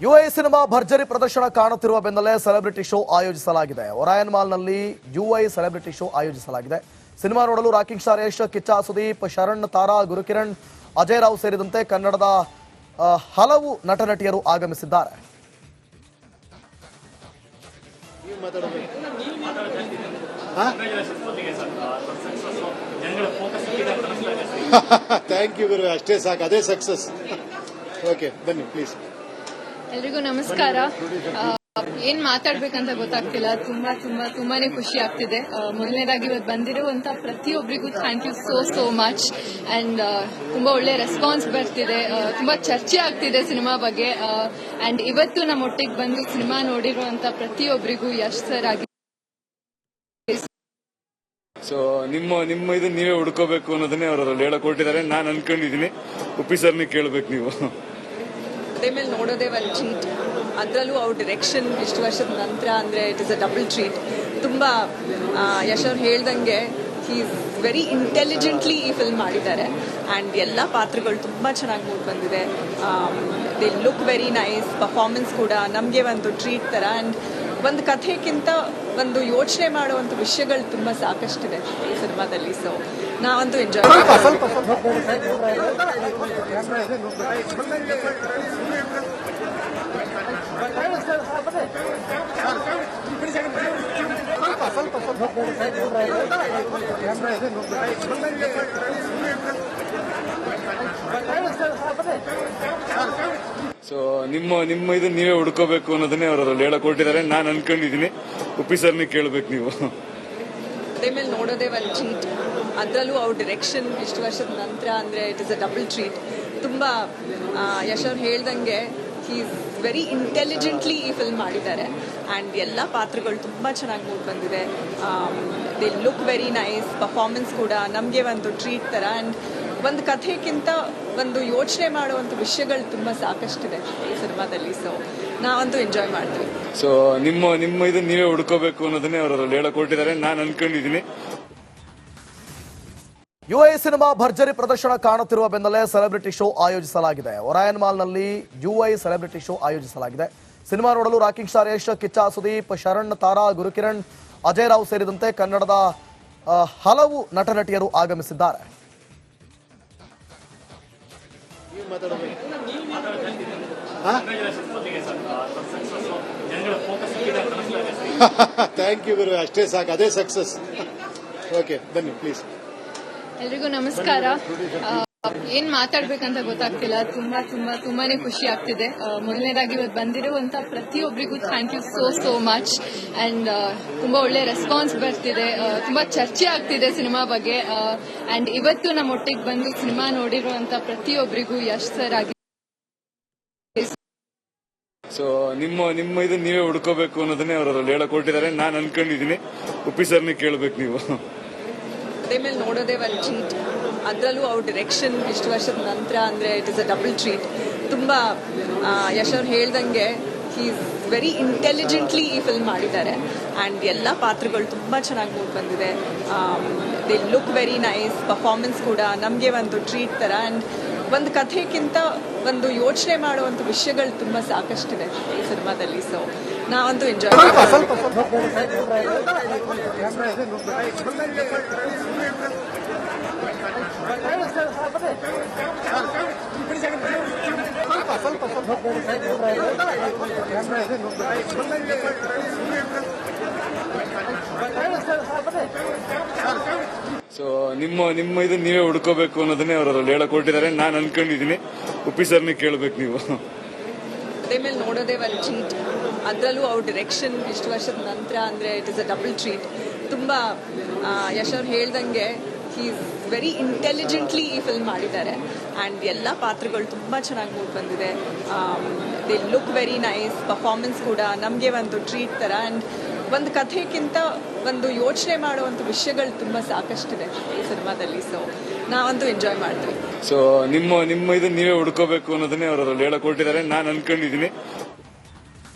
UI cinema ಭರ್ಜರಿ ಪ್ರದರ್ಶನ ಕಾಣುತ್ತಿರುವ ಬೆನ್ನಲ್ಲೇ ಸೆಲೆಬ್ರಿಟಿ ಶೋ ಆಯೋಜಿಸಲಾಗಿದೆ. ಒರಾಯನ್ ಮಾಲ್ನಲ್ಲಿ ಯುಐ ಸೆಲೆಬ್ರಿಟಿ ಶೋ ಆಯೋಜಿಸಲಾಗಿದೆ. ಸಿನಿಮಾ ನೋಡಲು ರಾಕಿಂಗ್ ಸ್ಟಾರ್ ಯಶ್, ಕಿಚ್ಚ ಸುದೀಪ್, ಶರಣ್, ತಾರಾ, ಗುರುಕಿರಣ್, ಅಜಯ್ ರಾವ್ ಸೇರಿದಂತೆ ಕನ್ನಡದ ಹಲವು ನಟ ನಟಿಯರು ಆಗಮಿಸಿದ್ದಾರೆ. ಥ್ಯಾಂಕ್ ಯು ಗುರು, ಅಷ್ಟೇ ಸಾಕು, ಅದೇ ಸಕ್ಸಸ್. ಓಕೆ, ಬನ್ನಿ ಪ್ಲೀಸ್. ಎಲ್ರಿಗೂ ನಮಸ್ಕಾರ. ಏನ್ ಮಾತಾಡ್ಬೇಕಂತ ಗೊತ್ತಾಗ್ತಿಲ್ಲ. ತುಂಬಾನೇ ಖುಷಿ ಆಗ್ತಿದೆ. ಮೊದಲನೇದಾಗಿ ಇವತ್ತು ಬಂದಿರುವಂತ ಪ್ರತಿಯೊಬ್ಬರಿಗೂ thank you so much. And ತುಂಬಾ ಒಳ್ಳೆ ರೆಸ್ಪಾನ್ಸ್ ಬರ್ತಿದೆ. ತುಂಬಾ ಚರ್ಚೆ ಆಗ್ತಿದೆ ಸಿನಿಮಾ ಬಗ್ಗೆ. ಅಂಡ್ ಇವತ್ತು ನಮ್ಮ ಒಟ್ಟಿಗೆ ಬಂದು ಸಿನಿಮಾ ನೋಡಿರುವಂತ ಪ್ರತಿಯೊಬ್ಬರಿಗೂ ಯಶ್ ಸರ್ ಆಗಿ ಸೊ ನಿಮ್ಮ ಇದು ನೀವೇ ಹುಡ್ಕೋಬೇಕು ಅನ್ನೋದನ್ನೇ ಅವರಲ್ಲಿ ಹೇಳಕ್ ಹೊರಟಿದ್ದಾರೆ. ನಾನು ಅನ್ಕೊಂಡಿದೀನಿ, ಉಪ್ಪಿ ಸರ್ನಿ ಕೇಳ್ಬೇಕು ನೀವು. ಮೇಲೆ ನೋಡೋದೇ ಒಂದು ಟ್ರೀಟ್, ಅದರಲ್ಲೂ ಅವ್ರ ಡಿರೆಕ್ಷನ್ ಇಷ್ಟು ವರ್ಷದ ನಂತರ ಅಂದರೆ it is a double treat. ತುಂಬ ಯಶ್ ಅವ್ರು ಹೇಳ್ದಂಗೆ ಹಿ ಈಸ್ ವೆರಿ ಇಂಟೆಲಿಜೆಂಟ್ಲಿ ಈ ಫಿಲ್ಮ್ ಮಾಡಿದ್ದಾರೆ. ಆ್ಯಂಡ್ ಎಲ್ಲ ಪಾತ್ರಗಳು ತುಂಬ ಚೆನ್ನಾಗಿ ಮೂಡ್ ಬಂದಿದೆ. They look very nice. Performance ಕೂಡ ನಮಗೆ ಒಂದು ಟ್ರೀಟ್ ಥರ. ಆ್ಯಂಡ್ ಒಂದು ಕಥೆಗಿಂತ ಒಂದು ಯೋಚನೆ ಮಾಡುವಂಥ ವಿಷಯಗಳು ತುಂಬ ಸಾಕಷ್ಟಿದೆ ಈ ಸಿನಿಮಾದಲ್ಲಿ. ಸೊ ನಾವಂತೂ ಎಂಜಾಯ್ ಸೊ ನಿಮ್ಮ ಇದು ನೀವೇ ಹುಡ್ಕೋಬೇಕು ಅನ್ನೋದನ್ನೇ ಅವರಲ್ಲಿ ಹೇಳಕ್ ಹೊರಟಿದ್ದಾರೆ. ನಾನು ಅನ್ಕೊಂಡಿದೀನಿ, ಉಪ್ಪಿ ಸರ್ನಿ ಕೇಳ್ಬೇಕು ನೀವು. ಮೇಲೆ ನೋಡೋದೇ ಒಂದು ಟ್ರೀಟ್, ಅದರಲ್ಲೂ ಅವ್ರ ಡಿರೆಕ್ಷನ್ ಇಷ್ಟು ವರ್ಷದ ನಂತರ ಅಂದರೆ it is a double treat. ತುಂಬ ಯಶ್ ಅವ್ರು ಹೇಳ್ದಂಗೆ ಹಿ ಈಸ್ ವೆರಿ ಇಂಟೆಲಿಜೆಂಟ್ಲಿ ಈ ಫಿಲ್ಮ್ ಮಾಡಿದ್ದಾರೆ. ಆ್ಯಂಡ್ ಎಲ್ಲ ಪಾತ್ರಗಳು ತುಂಬ ಚೆನ್ನಾಗಿ ಮೂಡ್ ಬಂದಿದೆ. They look very nice. Performance ಕೂಡ ನಮಗೆ ಒಂದು ಟ್ರೀಟ್ ಥರ. ಆ್ಯಂಡ್ ಒಂದು ಕಥೆಗಿಂತ ಒಂದು ಯೋಚನೆ ಮಾಡುವಂಥ ವಿಷಯಗಳು ತುಂಬ ಸಾಕಷ್ಟಿದೆ ಈ ಸಿನಿಮಾದಲ್ಲಿ. ಸೊ ನಾವಂತೂ ಎಂಜಾಯ್ ಮಾಡ್ತೀವಿ. ಸೊ ನಿಮ್ಮ ಇದು ನೀವೇ ಹುಡ್ಕೋಬೇಕು ಅನ್ನೋದನ್ನೇ ಅವರಲ್ಲಿ ಹೇಳಕ್ ಹೊರಟಿದ್ದಾರೆ. ನಾನು ಅನ್ಕೊಂಡಿದೀನಿ. ಯುಐ ಸಿನಿಮಾ ಭರ್ಜರಿ ಪ್ರದರ್ಶನ ಕಾಣುತ್ತಿರುವ ಬೆನ್ನಲ್ಲೇ ಸೆಲೆಬ್ರಿಟಿ ಶೋ ಆಯೋಜಿಸಲಾಗಿದೆ. ಒರಾಯನ್ ಮಾಲ್ನಲ್ಲಿ ಯುಐ ಸೆಲೆಬ್ರಿಟಿ ಶೋ ಆಯೋಜಿಸಲಾಗಿದೆ. ಸಿನಿಮಾ ನೋಡಲು ರಾಕಿಂಗ್ ಸ್ಟಾರ್ ಯಶ್, ಕಿಚ್ಚ ಸುದೀಪ್, ಶರಣ್, ತಾರಾ, ಗುರುಕಿರಣ್, ಅಜಯ್ ರಾವ್ ಸೇರಿದಂತೆ ಕನ್ನಡದ ಹಲವು ನಟ ನಟಿಯರು ಆಗಮಿಸಿದ್ದಾರೆ. ಥ್ಯಾಂಕ್ ಯು ಗುರು, ಅಷ್ಟೇ ಸಾಕು, ಅದೇ ಸಕ್ಸಸ್. ಓಕೆ, ಬನ್ನಿ ಪ್ಲೀಸ್. ಎಲ್ರಿಗೂ ನಮಸ್ಕಾರ. ಏನ್ ಮಾತಾಡ್ಬೇಕಂತ ಗೊತ್ತಾಗ್ತಿಲ್ಲ. ತುಂಬಾನೇ ಖುಷಿ ಆಗ್ತಿದೆ. ಮೊದಲನೇದಾಗಿ ಇವತ್ತು ಬಂದಿರುವಂತ ಪ್ರತಿಯೊಬ್ಬರಿಗೂ thank you so much. And ತುಂಬಾ ಒಳ್ಳೆ ರೆಸ್ಪಾನ್ಸ್ ಬರ್ತಿದೆ. ತುಂಬಾ ಚರ್ಚೆ ಆಗ್ತಿದೆ ಸಿನಿಮಾ ಬಗ್ಗೆ. ಅಂಡ್ ಇವತ್ತು ನಮ್ಮ ಒಟ್ಟಿಗೆ ಬಂದು ಸಿನಿಮಾ ನೋಡಿರುವಂತ ಪ್ರತಿಯೊಬ್ಬರಿಗೂ ಯಶ್ ಸರ್ ಆಗಿ ಸೊ ನಿಮ್ಮ ಇದು ನೀವೇ ಹುಡ್ಕೋಬೇಕು ಅನ್ನೋದನ್ನೇ ಅವರಲ್ಲಿ ಹೇಳಕ್ ಹೊರಟಿದ್ದಾರೆ. ನಾನು ಅನ್ಕೊಂಡಿದೀನಿ, ಉಪ್ಪಿ ಸರ್ನಿ ಕೇಳ್ಬೇಕು ನೀವು. ಮೇಲೆ ನೋಡೋದೇ ಒಂದು ಟ್ರೀಟ್, ಅದರಲ್ಲೂ ಅವ್ರ ಡಿರೆಕ್ಷನ್ ಇಷ್ಟು ವರ್ಷದ ನಂತರ ಅಂದರೆ it is a double treat. ತುಂಬ ಯಶ್ ಅವ್ರು ಹೇಳ್ದಂಗೆ ಹಿ ಈಸ್ ವೆರಿ ಇಂಟೆಲಿಜೆಂಟ್ಲಿ ಈ ಫಿಲ್ಮ್ ಮಾಡಿದ್ದಾರೆ. ಆ್ಯಂಡ್ ಎಲ್ಲ ಪಾತ್ರಗಳು ತುಂಬ ಚೆನ್ನಾಗಿ ಮೂಡ್ ಬಂದಿದೆ. They look very nice. Performance ಕೂಡ ನಮಗೆ ಒಂದು ಟ್ರೀಟ್ ಥರ. ಆ್ಯಂಡ್ ಒಂದು ಕಥೆಗಿಂತ ಒಂದು ಯೋಚನೆ ಮಾಡುವಂಥ ವಿಷಯಗಳು ತುಂಬ ಸಾಕಷ್ಟಿದೆ ಈ ಸಿನಿಮಾದಲ್ಲಿ. ಸೊ ನಾವಂತೂ ಎಂಜಾಯ್ ಸೊ ನಿಮ್ಮ ಇದು ನೀವೇ ಹುಡ್ಕೋಬೇಕು ಅನ್ನೋದನ್ನೇ ಅವರಲ್ಲಿ ಹೇಳಕ್ ಹೊರಟಿದ್ದಾರೆ. ನಾನು ಅನ್ಕೊಂಡಿದೀನಿ, ಉಪ್ಪಿ ಸರ್ನಿ ಕೇಳ್ಬೇಕು ನೀವು. ಮೇಲೆ ನೋಡೋದೇ ಒಂದು ಟ್ರೀಟ್, ಅದರಲ್ಲೂ ಅವ್ರ ಡಿರೆಕ್ಷನ್ ಇಷ್ಟು ವರ್ಷದ ನಂತರ ಅಂದರೆ it is a double treat. ತುಂಬ ಯಶ್ ಅವ್ರು ಹೇಳ್ದಂಗೆ ಹಿ ಈಸ್ ವೆರಿ ಇಂಟೆಲಿಜೆಂಟ್ಲಿ ಈ ಫಿಲ್ಮ್ ಮಾಡಿದ್ದಾರೆ. ಆ್ಯಂಡ್ ಎಲ್ಲ ಪಾತ್ರಗಳು ತುಂಬ ಚೆನ್ನಾಗಿ ಮೂಡ್ ಬಂದಿದೆ. They look very nice. Performance ಕೂಡ ನಮಗೆ ಒಂದು ಟ್ರೀಟ್ ಥರ. ಆ್ಯಂಡ್ ಒಂದು ಕಥೆಗಿಂತ ಒಂದು ಯೋಚನೆ ಮಾಡುವಂಥ ವಿಷಯಗಳು ತುಂಬ ಸಾಕಷ್ಟಿದೆ ಈ ಸಿನಿಮಾದಲ್ಲಿ. ಸೊ ನಾವಂತೂ ಎಂಜಾಯ್ ಮಾಡ್ತೀವಿ. ಸೊ ನಿಮ್ಮ ಇದು ನೀವೇ ಹುಡ್ಕೋಬೇಕು ಅನ್ನೋದನ್ನೇ ಅವರಲ್ಲಿ ಹೇಳಕ್ ಹೊರಟಿದ್ದಾರೆ. ನಾನು ಅನ್ಕೊಂಡಿದೀನಿ.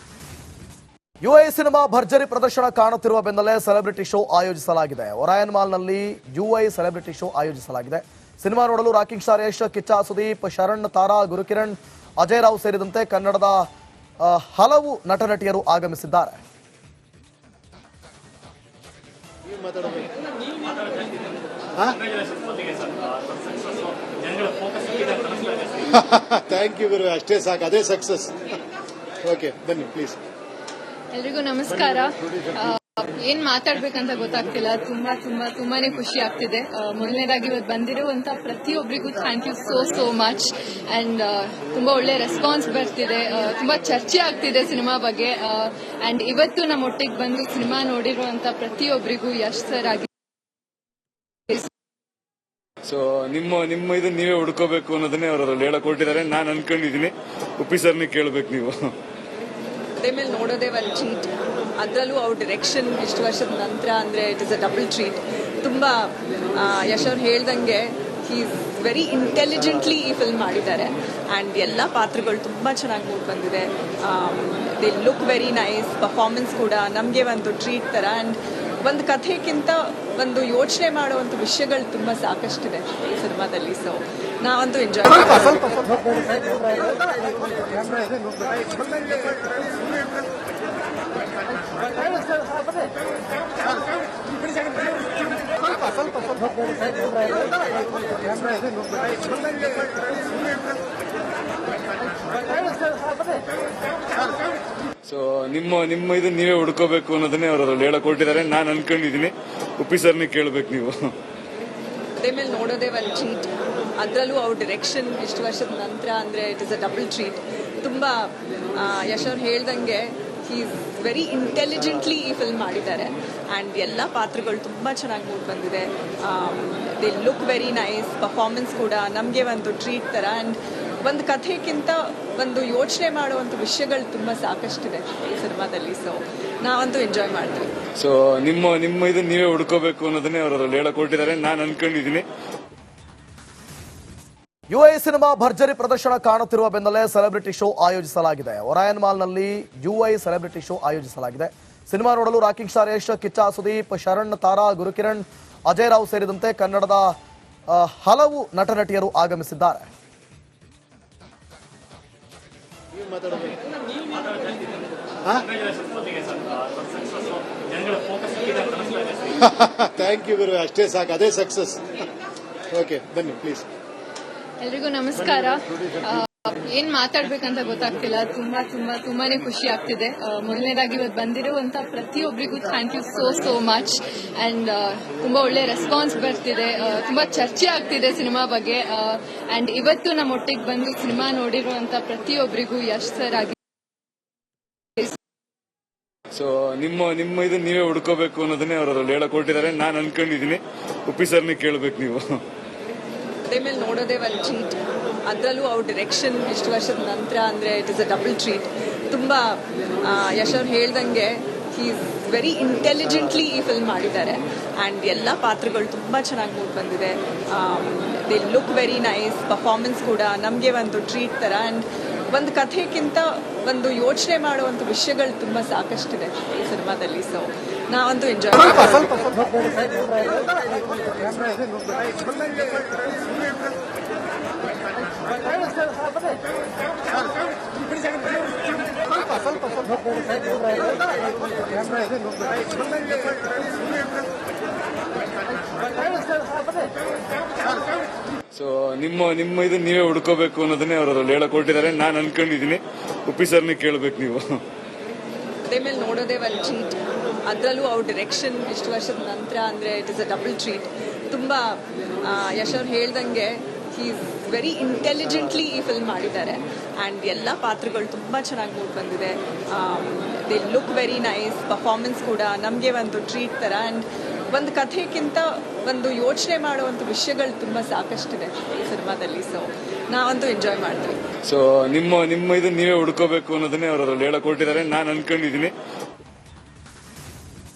ಯುಐ ಸಿನಿಮಾ ಭರ್ಜರಿ ಪ್ರದರ್ಶನ ಕಾಣುತ್ತಿರುವ ಬೆನ್ನಲ್ಲೇ ಸೆಲೆಬ್ರಿಟಿ ಶೋ ಆಯೋಜಿಸಲಾಗಿದೆ. ಒರಾಯನ್ ಮಾಲ್ನಲ್ಲಿ ಯುಐ ಸೆಲೆಬ್ರಿಟಿ ಶೋ ಆಯೋಜಿಸಲಾಗಿದೆ. ಸಿನಿಮಾ ನೋಡಲು ರಾಕಿಂಗ್ ಸ್ಟಾರ್ ಯಶ್, ಕಿಚ್ಚ ಸುದೀಪ್, ಶರಣ್, ತಾರಾ, ಗುರುಕಿರಣ್, ಅಜಯ್ ರಾವ್ ಸೇರಿದಂತೆ ಕನ್ನಡದ ಹಲವು ನಟ ನಟಿಯರು ಆಗಮಿಸಿದ್ದಾರೆ. ಥ್ಯಾಂಕ್ ಯು ಗುರು, ಅಷ್ಟೇ ಸಾಕು, ಅದೇ ಸಕ್ಸಸ್. ಓಕೆ, ಬನ್ನಿ ಪ್ಲೀಸ್. ಎಲ್ರಿಗೂ ನಮಸ್ಕಾರ. ಏನ್ ಮಾತಾಡ್ಬೇಕಂತ ಗೊತ್ತಾಗ್ತಿಲ್ಲ. ತುಂಬಾನೇ ಖುಷಿ ಆಗ್ತಿದೆ. ಮೊದಲನೇದಾಗಿ ಇವತ್ತು ಬಂದಿರುವಂತ ಪ್ರತಿಯೊಬ್ಬರಿಗೂ thank you so much. And ತುಂಬಾ ಒಳ್ಳೆ ರೆಸ್ಪಾನ್ಸ್ ಬರ್ತಿದೆ. ತುಂಬಾ ಚರ್ಚೆ ಆಗ್ತಿದೆ ಸಿನಿಮಾ ಬಗ್ಗೆ. ಅಂಡ್ ಇವತ್ತು ನಮ್ಮ ಒಟ್ಟಿಗೆ ಬಂದು ಸಿನಿಮಾ ನೋಡಿರುವಂತ ಪ್ರತಿಯೊಬ್ಬರಿಗೂ ಯಶ್ ಸರ್ ಆಗಿ ಸೊ ನಿಮ್ಮ ಇದು ನೀವೇ ಹುಡ್ಕೋಬೇಕು ಅನ್ನೋದನ್ನೇ ಅವರಲ್ಲಿ ಹೇಳಕ್ ಹೊರಟಿದ್ದಾರೆ. ನಾನು ಅನ್ಕೊಂಡಿದೀನಿ, ಉಪ್ಪಿ ಸರ್ನೇ ಕೇಳ್ಬೇಕು ನೀವು. ಅದೇ ಮೇಲೆ ನೋಡೋದೇ ಒಂದು ಟ್ರೀಟ್. ಅದರಲ್ಲೂ ಅವ್ರ ಡಿರೆಕ್ಷನ್ ಇಷ್ಟು ವರ್ಷದ ನಂತರ ಅಂದರೆ it is a double treat. ತುಂಬ ಯಶ್ ಅವ್ರು ಹೇಳ್ದಂಗೆ ಈಸ್ ವೆರಿ ಇಂಟೆಲಿಜೆಂಟ್ಲಿ ಈ ಫಿಲ್ಮ್ ಮಾಡಿದ್ದಾರೆ. ಆ್ಯಂಡ್ ಎಲ್ಲ ಪಾತ್ರಗಳು ತುಂಬ ಚೆನ್ನಾಗಿ ಮೂಡ್ ಬಂದಿದೆ. They look very nice. Performance ಕೂಡ ನಮಗೆ ಒಂದು ಟ್ರೀಟ್ ಥರ. ಆ್ಯಂಡ್ ಒಂದು ಕಥೆಗಿಂತ ಒಂದು ಯೋಚನೆ ಮಾಡುವಂಥ ವಿಷಯಗಳು ತುಂಬ ಸಾಕಷ್ಟಿದೆ ಈ ಸಿನಿಮಾದಲ್ಲಿ. ಸೊ ನಾವಂತೂ ಎಂಜಾಯ್ ಸೊ ನಿಮ್ಮ ಇದು ನೀವೇ ಹುಡ್ಕೋಬೇಕು ಅನ್ನೋದನ್ನೇ ಅವರಲ್ಲಿ ಹೇಳಕ್ ಹೊರಟಿದ್ದಾರೆ. ನಾನು ಅನ್ಕೊಂಡಿದೀನಿ, ಉಪ್ಪಿ ಸರ್ನೇ ಕೇಳ್ಬೇಕು ನೀವು. ಅದೇ ಮೇಲೆ ನೋಡೋದೇ ಒಂದು ಟ್ರೀಟ್. ಅದರಲ್ಲೂ ಅವ್ರ ಡಿರೆಕ್ಷನ್ ಇಷ್ಟು ವರ್ಷದ ನಂತರ ಅಂದರೆ it is a double treat. ತುಂಬ ಯಶ್ ಅವ್ರು ಹೇಳ್ದಂಗೆ ಈಸ್ ವೆರಿ ಇಂಟೆಲಿಜೆಂಟ್ಲಿ ಈ ಫಿಲ್ಮ್ ಮಾಡಿದ್ದಾರೆ. ಆ್ಯಂಡ್ ಎಲ್ಲ ಪಾತ್ರಗಳು ತುಂಬ ಚೆನ್ನಾಗಿ ಮೂಡ್ ಬಂದಿದೆ. They look very nice. Performance ಕೂಡ ನಮಗೆ ಒಂದು ಟ್ರೀಟ್ ಥರ. ಆ್ಯಂಡ್ ಒಂದು ಕಥೆಗಿಂತ ಒಂದು ಯೋಚನೆ ಮಾಡುವಂಥ ವಿಷಯಗಳು ತುಂಬ ಸಾಕಷ್ಟಿದೆ ಈ ಸಿನಿಮಾದಲ್ಲಿ. ಸೊ ನಾವಂತೂ ಎಂಜಾಯ್ ಮಾಡ್ತೀವಿ. ಸೊ ನಿಮ್ಮ ಇದು ನೀವೇ ಹುಡ್ಕೋಬೇಕು ಅನ್ನೋದನ್ನೇ ಅವರಲ್ಲಿ ಹೇಳಕ್ ಹೊರಟಿದ್ದಾರೆ. ನಾನು ಅನ್ಕೊಂಡಿದೀನಿ. ಯುಎ ಸಿನಿಮಾ ಭರ್ಜರಿ ಪ್ರದರ್ಶನ ಕಾಣುತ್ತಿರುವ ಬೆನ್ನಲ್ಲೇ ಸೆಲೆಬ್ರಿಟಿ ಶೋ ಆಯೋಜಿಸಲಾಗಿದೆ. ಒರಾಯನ್ ಮಾಲ್ನಲ್ಲಿ ಯುಐ ಸೆಲೆಬ್ರಿಟಿ ಶೋ ಆಯೋಜಿಸಲಾಗಿದೆ. ಸಿನಿಮಾ ನೋಡಲು ರಾಕಿಂಗ್ ಸ್ಟಾರ್ ಯಶ್, ಕಿಚ್ಚ ಸುದೀಪ್, ಶರಣ್, ತಾರಾ, ಗುರುಕಿರಣ್, ಅಜಯ್ ರಾವ್ ಸೇರಿದಂತೆ ಕನ್ನಡದ ಹಲವು ನಟ ನಟಿಯರು ಆಗಮಿಸಿದ್ದಾರೆ. ಥ್ಯಾಂಕ್ ಯು ಗುರು, ಅಷ್ಟೇ ಸಾಕು, ಅದೇ ಸಕ್ಸಸ್. ಓಕೆ, ಬನ್ನಿ ಪ್ಲೀಸ್. ಎಲ್ರಿಗೂ ನಮಸ್ಕಾರ. ಏನ್ ಮಾತಾಡ್ಬೇಕಂತ ಗೊತ್ತಾಗ್ತಿಲ್ಲ. ತುಂಬಾನೇ ಖುಷಿ ಆಗ್ತಿದೆ. ಮೊದಲನೇದಾಗಿ ಇವತ್ತು ಬಂದಿರುವಂತ ಪ್ರತಿಯೊಬ್ಬರಿಗೂ thank you so much. And ತುಂಬಾ ಒಳ್ಳೆ ರೆಸ್ಪಾನ್ಸ್ ಬರ್ತಿದೆ. ತುಂಬಾ ಚರ್ಚೆ ಆಗ್ತಿದೆ ಸಿನಿಮಾ ಬಗ್ಗೆ. ಅಂಡ್ ಇವತ್ತು ನಮ್ಮ ಒಟ್ಟಿಗೆ ಬಂದು ಸಿನಿಮಾ ನೋಡಿರುವಂತ ಪ್ರತಿಯೊಬ್ಬರಿಗೂ ಯಶ್ ಸರ್ ಆಗಿ ಸೊ ನಿಮ್ಮ ಇದು ನೀವೇ ಹುಡ್ಕೋಬೇಕು ಅನ್ನೋದನ್ನೇ ಅವರಲ್ಲಿ ಹೇಳಕ್ ಹೊರಟಿದ್ದಾರೆ. ನಾನು ಅನ್ಕೊಂಡಿದೀನಿ, ಉಪ್ಪಿ ಸರ್ನೇ ಕೇಳ್ಬೇಕು ನೀವು. ಅದೇ ಮೇಲೆ ನೋಡೋದೇ ಒಂದು ಟ್ರೀಟ್. ಅದರಲ್ಲೂ ಅವ್ರ ಡಿರೆಕ್ಷನ್ ಇಷ್ಟು ವರ್ಷದ ನಂತರ ಅಂದರೆ it is a double treat. ತುಂಬ ಯಶ್ ಅವ್ರು ಹೇಳ್ದಂಗೆ ಈಸ್ ವೆರಿ ಇಂಟೆಲಿಜೆಂಟ್ಲಿ ಈ ಫಿಲ್ಮ್ ಮಾಡಿದ್ದಾರೆ. ಆ್ಯಂಡ್ ಎಲ್ಲ ಪಾತ್ರಗಳು ತುಂಬ ಚೆನ್ನಾಗಿ ಮೂಡ್ ಬಂದಿದೆ. They look very nice. Performance ಕೂಡ ನಮಗೆ ಒಂದು ಟ್ರೀಟ್ ಥರ. ಆ್ಯಂಡ್ ಒಂದು ಕಥೆಗಿಂತ ಒಂದು ಯೋಚನೆ ಮಾಡುವಂಥ ವಿಷಯಗಳು ತುಂಬ ಸಾಕಷ್ಟಿದೆ ಈ ಸಿನಿಮಾದಲ್ಲಿ. ಸೊ ನಾವಂತೂ ಎಂಜಾಯ್ ಸೊ ನಿಮ್ಮ ಇದು ನೀವೇ ಹುಡ್ಕೋಬೇಕು ಅನ್ನೋದನ್ನೇ ಅವರಲ್ಲಿ ಹೇಳಕ್ ಹೊರಟಿದ್ದಾರೆ. ನಾನು ಅನ್ಕೊಂಡಿದೀನಿ, ಉಪ್ಪಿ ಸರ್ನೇ ಕೇಳ್ಬೇಕು ನೀವು. ಅದೇ ಮೇಲೆ ನೋಡೋದೇ ಒಂದು ಟ್ರೀಟ್. ಅದರಲ್ಲೂ ಅವ್ರ ಡಿರೆಕ್ಷನ್ ಇಷ್ಟು ವರ್ಷದ ನಂತರ ಅಂದರೆ it is a double treat. ತುಂಬ ಯಶ್ ಅವ್ರು ಹೇಳ್ದಂಗೆ ಈಸ್ ವೆರಿ ಇಂಟೆಲಿಜೆಂಟ್ಲಿ ಈ ಫಿಲ್ಮ್ ಮಾಡಿದ್ದಾರೆ. ಆ್ಯಂಡ್ ಎಲ್ಲ ಪಾತ್ರಗಳು ತುಂಬ ಚೆನ್ನಾಗಿ ಮೂಡ್ ಬಂದಿದೆ. They look very nice. Performance ಕೂಡ ನಮಗೆ ಒಂದು ಟ್ರೀಟ್ ಥರ. ಆ್ಯಂಡ್ ಒಂದು ಕಥೆಗಿಂತ ಒಂದು ಯೋಚನೆ ಮಾಡುವಂಥ ವಿಷಯಗಳು ತುಂಬ ಸಾಕಷ್ಟಿದೆ ಈ ಸಿನಿಮಾದಲ್ಲಿ. ಸೊ ನಾವಂತೂ ಎಂಜಾಯ್ ಮಾಡ್ತೀವಿ. ಸೊ ನಿಮ್ಮ ಇದು ನೀವೇ ಹುಡ್ಕೋಬೇಕು ಅನ್ನೋದನ್ನೇ ಅವರಲ್ಲಿ ಹೇಳಕ್ ಹೊರಟಿದ್ದಾರೆ. ನಾನು ಅನ್ಕೊಂಡಿದೀನಿ,